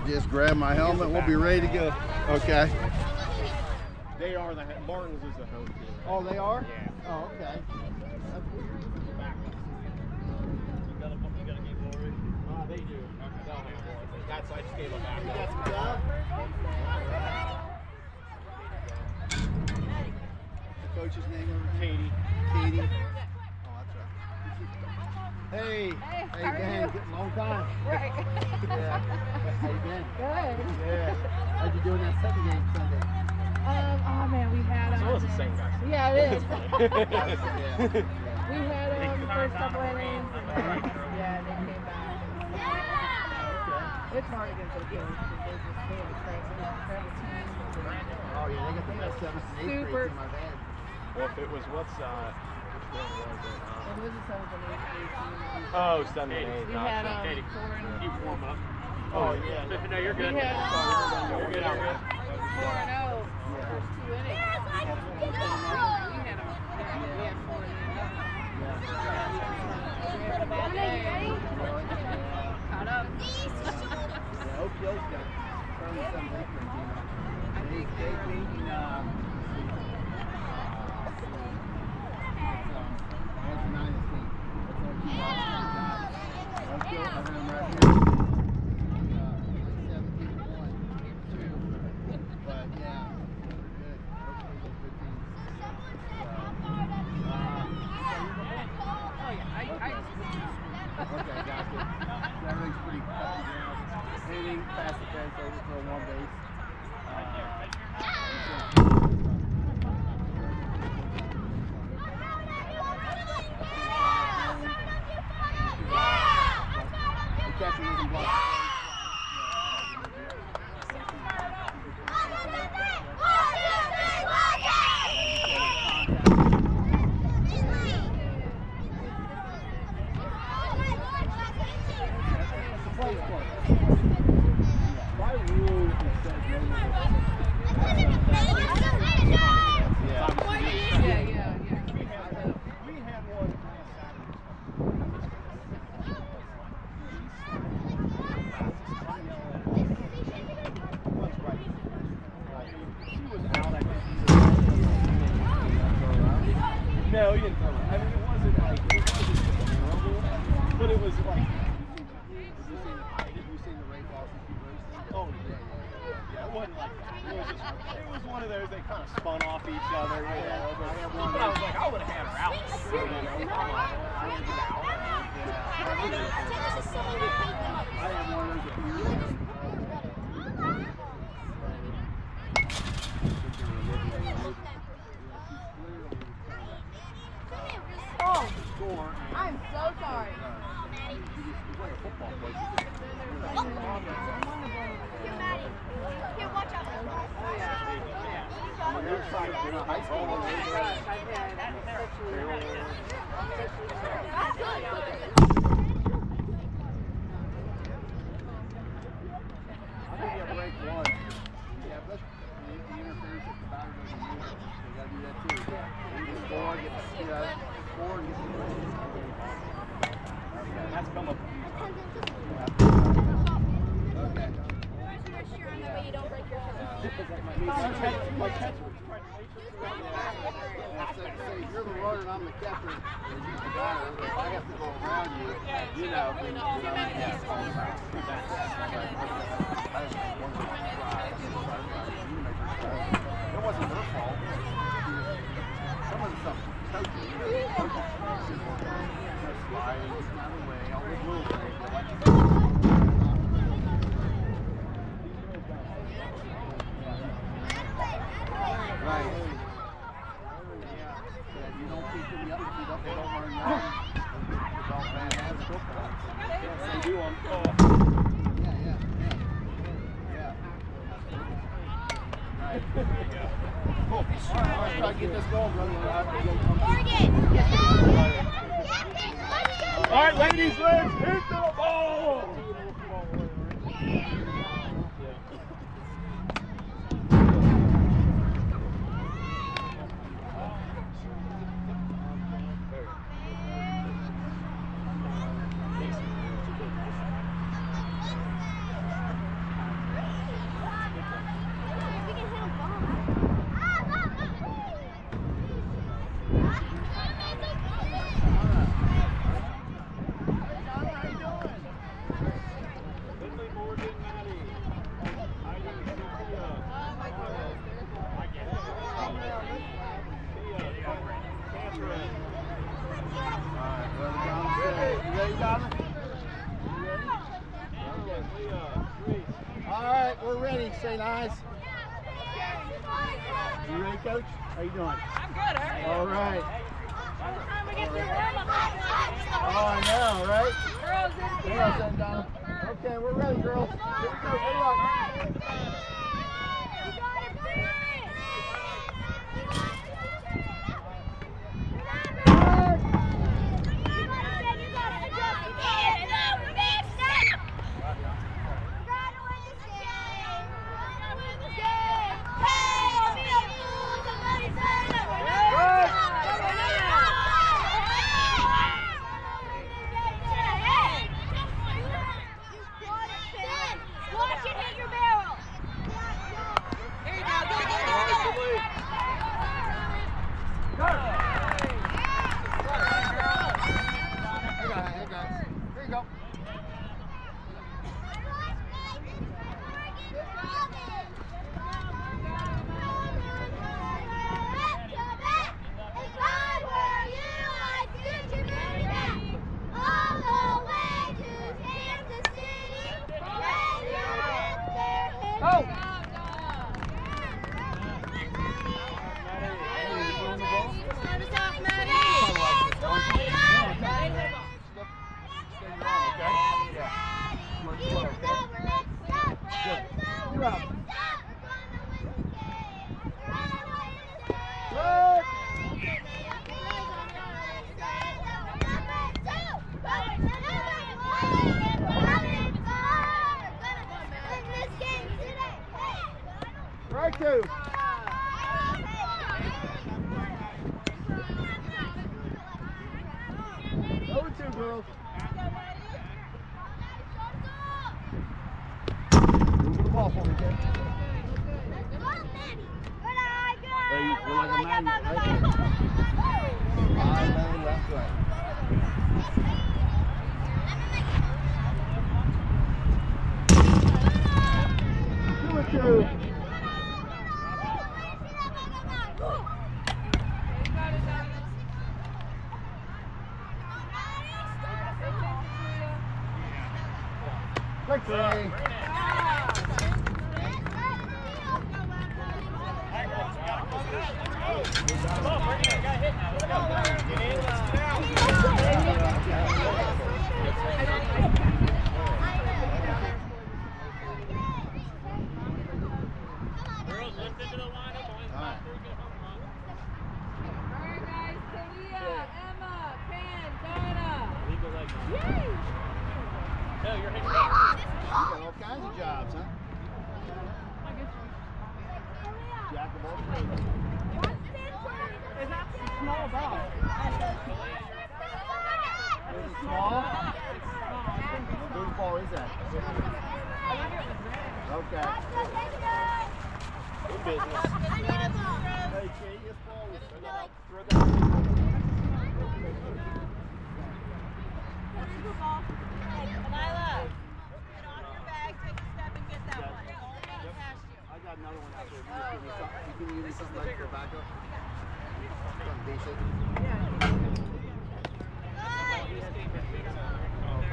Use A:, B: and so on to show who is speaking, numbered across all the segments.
A: just grab my helmet. We'll be ready to go. Okay.
B: They are the Martins is the home team.
A: Oh, they are?
B: Yeah.
A: Oh, okay.
B: You got a game already? They do. Okay. They'll handle it. That's I just gave them back.
A: You got some job? The coach's name over
B: Katie.
A: Katie. Oh, that's right. Hey.
C: Hey, how are
A: Ben.
C: you?
A: Long time.
C: Right.
A: Yeah. How you been?
C: Good.
A: Yeah. How'd you do in that second game Sunday?
C: Oh man, we had
B: So it's the same guy.
C: Yeah, it is.
A: Yeah.
C: We had the first couple innings, and then yeah, they came back. It's hard against those kids because they just stay in travel teams.
A: Oh yeah, they got the best 7th and 8th
C: Super.
A: grades in my band.
B: Well, if it was which one was it?
C: And it was a 7th and 8th grade team.
B: Oh, 7 and 8.
C: We had 4 and
B: You warm up. Oh yeah. No, you're good.
C: We had
B: You're good.
C: 4 and 0 first 2 innings. We had 4 in the end. We had a bad day. Caught up.
A: Yeah, Oakdale's got probably 7th and 8th grade team. They beating what's the 9th team? What's our team? Oakdale, I have them right here. 17-1, 2. But yeah, good. Oakdale's a good team.
C: Oh yeah,
A: Okay, gotcha. Everything's pretty cut and down. Hitting, pass the fence, overthrow, one base. The catcher doesn't block. By rule, it says no
C: yeah.
B: We had one No, he didn't throw it. I mean, it wasn't like terrible, but it was like.
A: Have you seen the Ray Lawson races?
B: Oh yeah, it wasn't like that. It was one of those they kind of spun off each other. You know, but I was like, I would have had her out. You know, I would have out.
A: I had one of those a few years ago.
C: Oh,
A: Score.
C: I'm so sorry.
A: He's like a football player.
D: Here, watch out.
A: On their side, they're not high school. I think you have to rank 1. Yeah, but the interference if the batter doesn't move. They got to do that too. You can score, get the score, and get the
B: That's come up.
A: Okay.
D: That way you don't break your hand.
B: My catcher was
A: Say, you're the runner and I'm the catcher. And you're the batter. If I have to go around you, you know, then yeah, it's all about. It wasn't her fault. Some of the stuff coaching. Sliding, out of the way, all the rules. Right. Yeah, you don't keep the other feet up, they don't learn that. It's all bad habits.
B: Yes, they do on.
A: Yeah. Right. Cool. All right, let's try to get this going, brother.
B: All right, ladies, let's hit the ball.
A: right, we're ready. St. Ives. You ready, Coach? How you doing?
C: I'm good, Eric.
A: All right.
C: By the time we get through warm-up,
A: Oh, I know, right?
C: girls in
A: Hang on, St. Donna. Okay, we're ready, girls. Here we go. Good luck.
D: Watch it hit your barrel.
C: There you go. Go.
A: Hey guys. Here you go. Oh! You're up. Good. Right two. Over two, girls. Move the ball for me, kid. Hey, you're like a magnet, right? Five man left, right. Two and two. Break three.
C: Alright, guys. Talia, Emma, Pan, Donna. Yay!
B: No, you're hitting
A: You got all kinds of jobs, huh? Jack of all trades.
C: Is that a small ball?
A: Is it small? Whose ball is that? Okay.
B: Good business.
A: Hey, Kate, this ball was I got another one out there. You can use something like for backup. Something decent.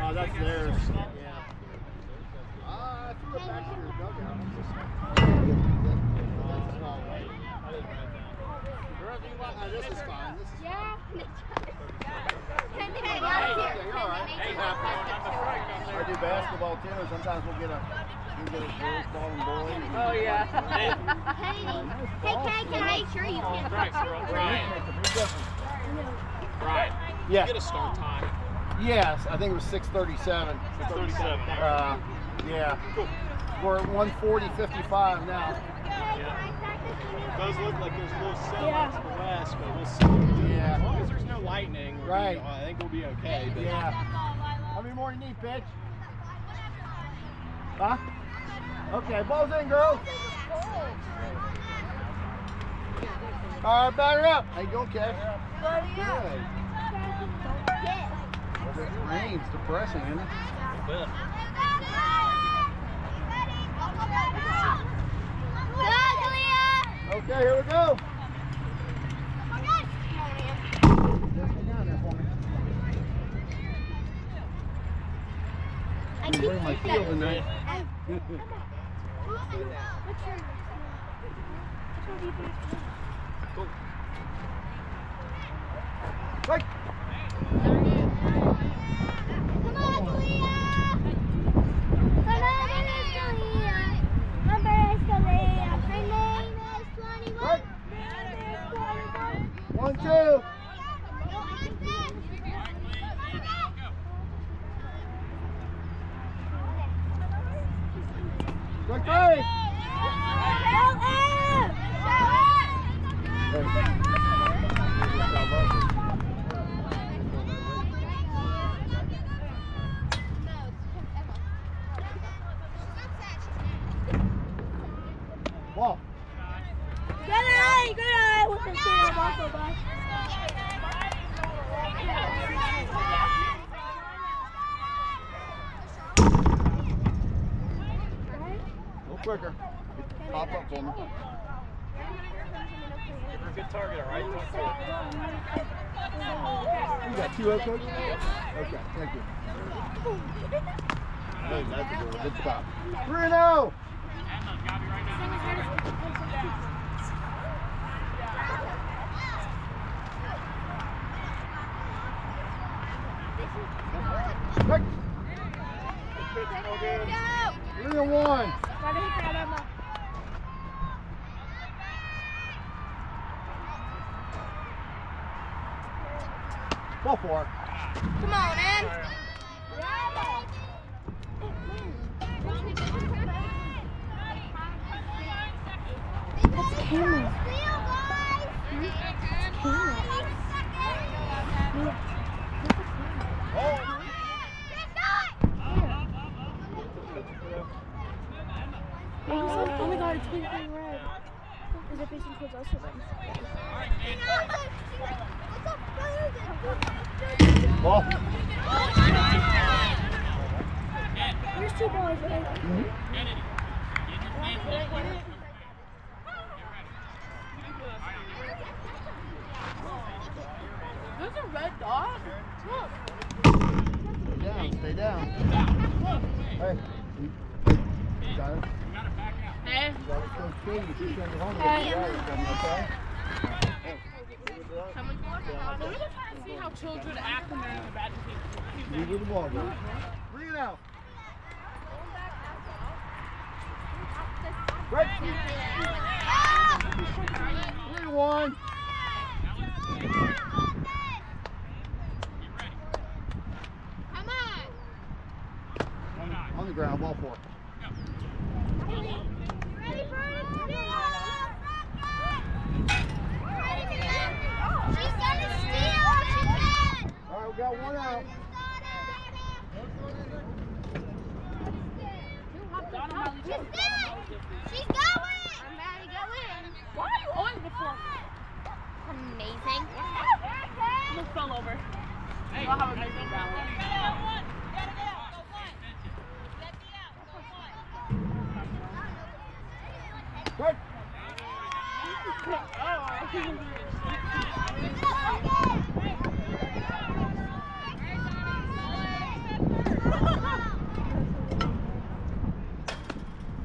A: Oh, that's theirs. Yeah. I threw it back to your dugout. That's a small one. This is fine. This is fine. I do basketball too, and sometimes we'll get a girls ball and boys.
C: Oh, yeah.
D: Hey, Kay, can make sure you can't
B: Right, Brian. Brian.
A: Yeah.
B: Get a start time.
A: Yes, I think it was 6:37.
B: 6:37.
A: Yeah. Cool. We're at 140.55 now.
B: It does look like there's a little setbacks in the west, but we'll see.
A: Yeah.
B: As long as there's no lightning,
A: Right.
B: I think we'll be okay. But
A: Yeah. How many more you need, pitch? Huh? Okay, ball's in, girls. All right, batter up. How you doing, Kev? Good. Well, it rains, depressing, isn't it? Okay, here we go.
D: I
A: Bring my field tonight. Right.
D: Come on, Kalia! Come on, Kalia! Number is Kalia. Her name is 21.
A: Right. 1, 2. Right, right. Ball.
D: Good eye, good eye. With the tail, also, bye.
A: No quicker. Pop up for me.
B: You're a good target, all right? Don't do it.
A: You got 2 out, coach? Okay, thank you. Hey, that's a good stop. 3-0. Right. 3-1. Ball 4.
D: Come on, Em. That's camera. Oh my god, it's blinking red. Is it facing towards us or them?
A: Ball.
D: There's 2 balls, right?
C: There's a red dog. Look.
A: Stay down. Hey. You got it?
C: Hey.
A: You got it, Coach King. You should send it home.
C: Hey.
A: You got it, okay?
C: Someone we're just trying to see how children act when they're in the bad behavior.
A: Move with the ball, bro. Bring it out. Right. 3-1.
D: Come on.
A: On the ground, ball 4.
D: Ready for it? She's gonna steal if she can.
A: All right, we got 1 out.
D: She's going. I'm ready to go in.
C: Why are you always before?
D: Amazing.
C: Almost fell over. Hey, I'll have a nice balance.
A: Right.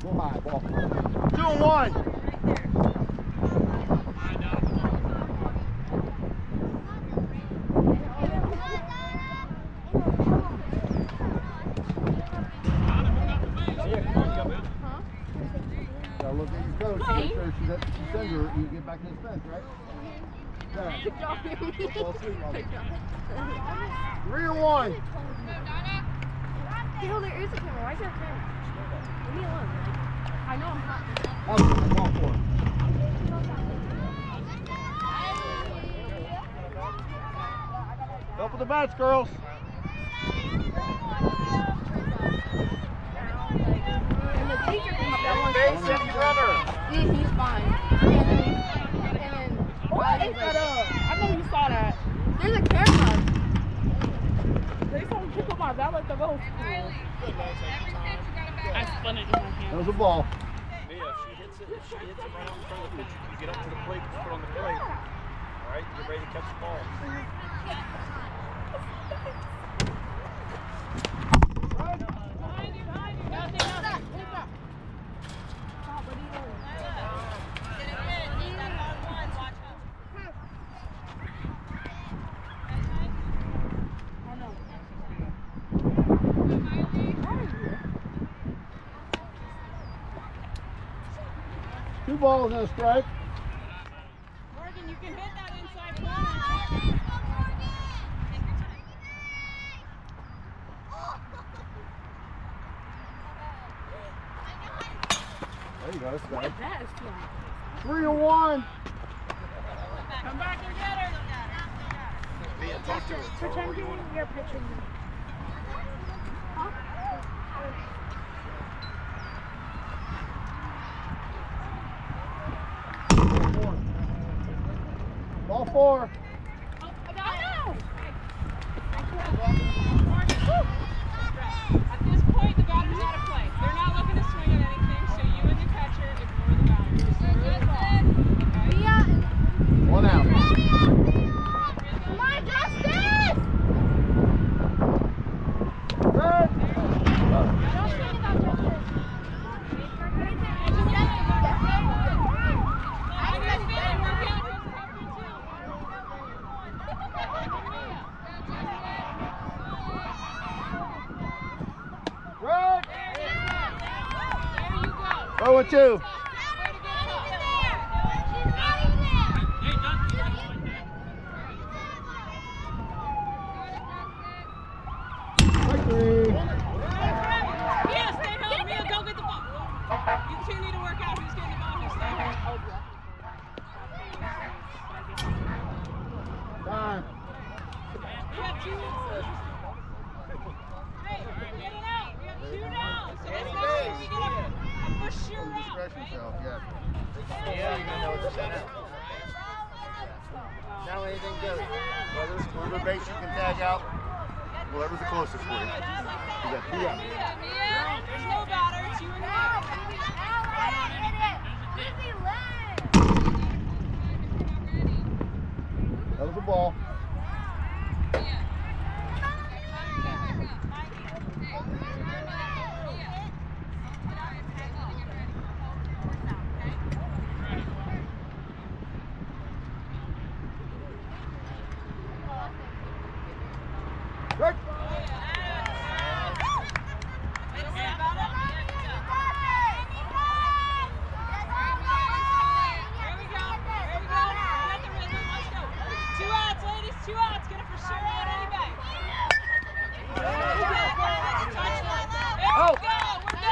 A: Go high, ball. 2-1. Gotta look at your coach. Make sure she sends her. You get back to the fence, right? Yeah. Fall asleep on it. 3-1.
D: Yo, there is a camera. Why is there a camera? Leave me alone.
C: I know I'm hot.
A: Ball 4. Up with the bats, girls.
C: And the teacher came up that one
B: Hey, city runner.
C: He's fine. And then I know you saw that. There's a camera. They saw me pick up my belt like the rope. I spun it in my hand.
A: That was a ball.
B: Mia, if she hits it right out in front of the pitch, you get up to the plate, just put it on the plate. All right, get ready to catch the ball.
A: 2 balls and a strike.
C: Morgan, you can hit that inside corner.
A: There you go, that's good.
C: That is fun.
A: 3-1.
C: Come back and get her.
B: Talk to her.
C: Pretend you're pitching. Huh?
A: Ball 4.
C: At this point, the batter's out of play. They're not looking to swing at anything, so you and the catcher ignore the batter. Just throw the ball. Okay?
A: 1 out.
D: Come on, Justice!
A: Good.
D: Don't think about Justice.
A: Good.
C: There you go.
A: 0-2. Victory.
C: Mia, stay home. Mia, go get the ball. You two need to work out who's getting the ball, who's staying home.
A: Time.
C: We have 2 Hey, get it out. We have 2 down. So let's make sure we get a for sure out.
A: Discretion
C: Right?
A: yourself, yeah.
B: Yeah, you're gonna know what to send out.
A: Now anything goes. Whoever base you can tag out, whoever's the closest for you. You got 2 out.
C: Mia, there's no batter. It's you and me.
A: That was a ball. Good.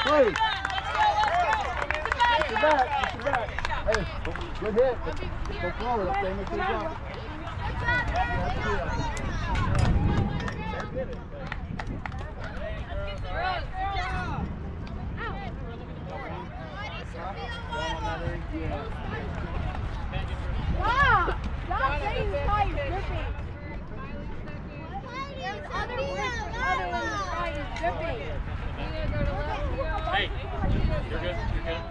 A: Three. Get your back. Get your back. Hey, good hit. Go forward. Let's make sure you drop.
D: Stop! Stop saying the sky is dripping. Other than the sky is dripping.
B: Hey, you're good. You're good.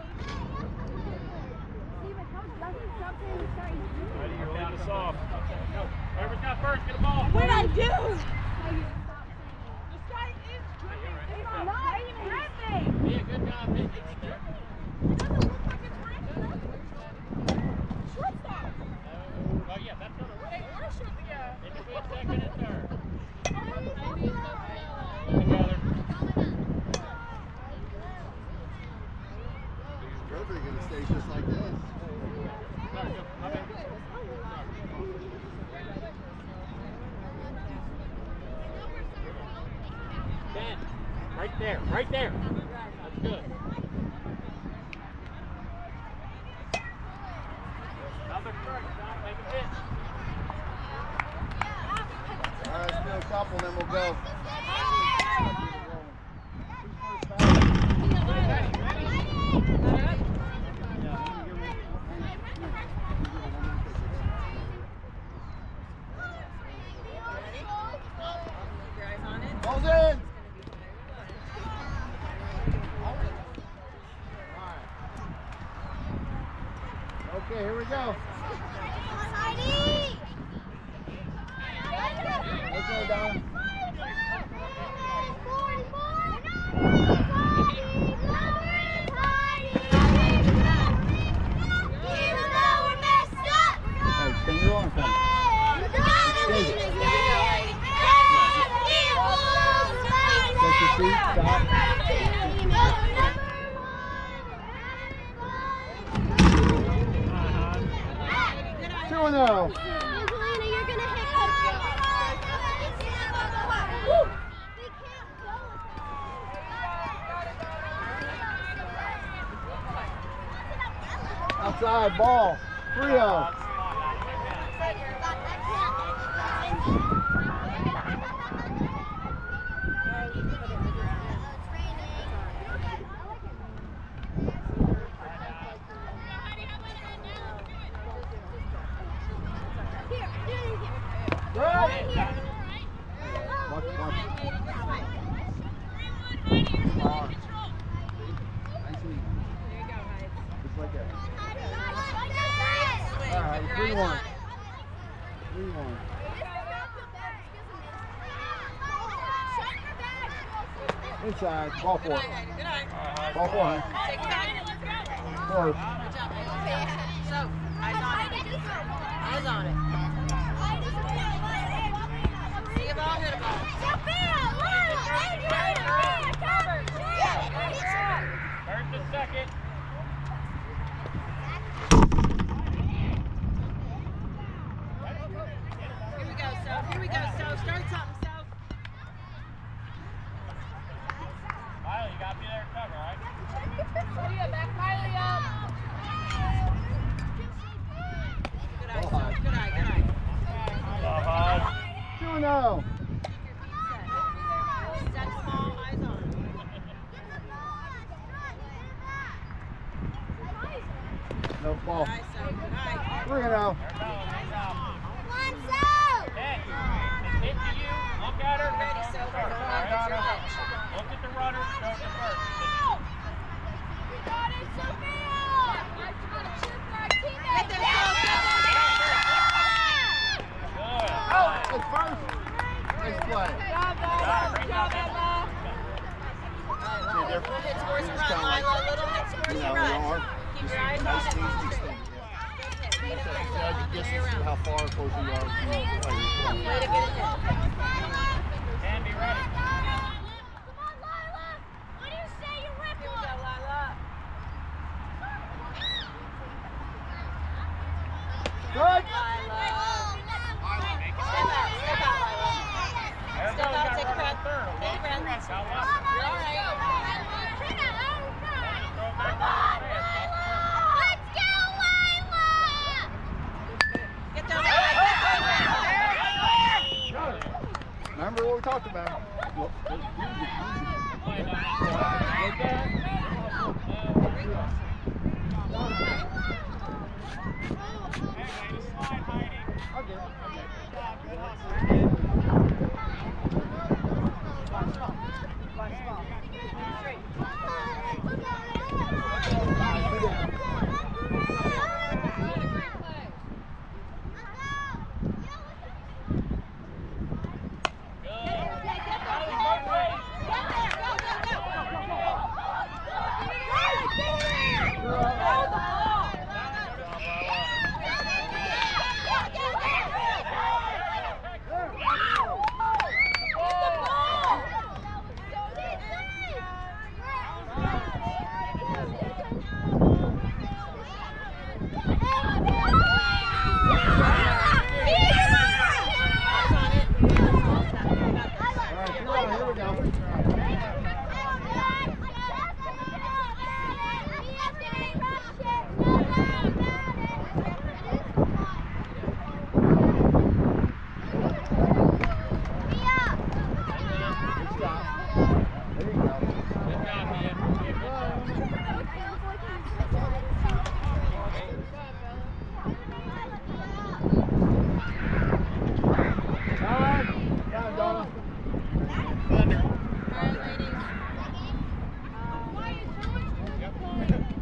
D: Steven, how doesn't stop saying the sky is dripping?
B: Ready, you're leading us off. Go. Whoever's got first, get the ball.
C: What'd I do?
D: It's not even dripping.
B: Be a good guy. Make it strip.
D: It doesn't look like it's dripping. Shortstop.
B: Oh, yeah, that's on the right.
C: We're shooting, yeah.
B: In between second and third.
D: Oh,
B: Together.
A: Trophy gonna stay just like this.
B: Ben, right there, right there. That's good. Another strike, John, make a pitch.
A: All right, let's do a couple, then we'll go. Ball's in. Okay, here we go. Okay, Don. Hey, spin your arm, son. Take your seat, stop. 2-0.
D: Angelina, you're gonna hit
A: Outside ball. 3-0. Alright, 3-1. 3-1. Inside, ball 4. Ball 4, huh? Close.
E: So, eyes on it. Eyes on it. See a ball, hit a ball.
B: First and second.
E: Here we go, Soph. Here we go, Soph. Start something, Soph.
B: Miley, you got to be there to cover, all right?
E: Good eye, Soph. Good eye, good eye.
A: 2-0.
E: Step small, eyes on it.
A: No ball.
E: Good eye, Soph. Good eye.
A: 3-0.
B: Hit to you. Look at her.
E: Ready, Soph.
B: First, all right? Look at the runner. Go to first.
E: Get there, Soph.
B: Good.
A: It's first. Nice play.
E: Little hit scores and run, Lila. Little hit scores and run. Keep your eyes on it.
A: How far close you are.
E: Way to get it hit.
B: And be ready.
E: Here we go, Lila.
A: Good.
E: Lila. Step out, Lila. Step out, take a breath. Take a breath. You're all right. Get down,
A: Remember what we talked about.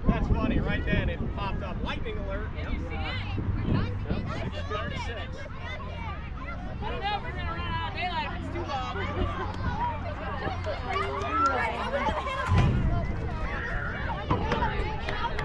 B: That's funny. Right then it popped up. Lightning alert. Yep. 36.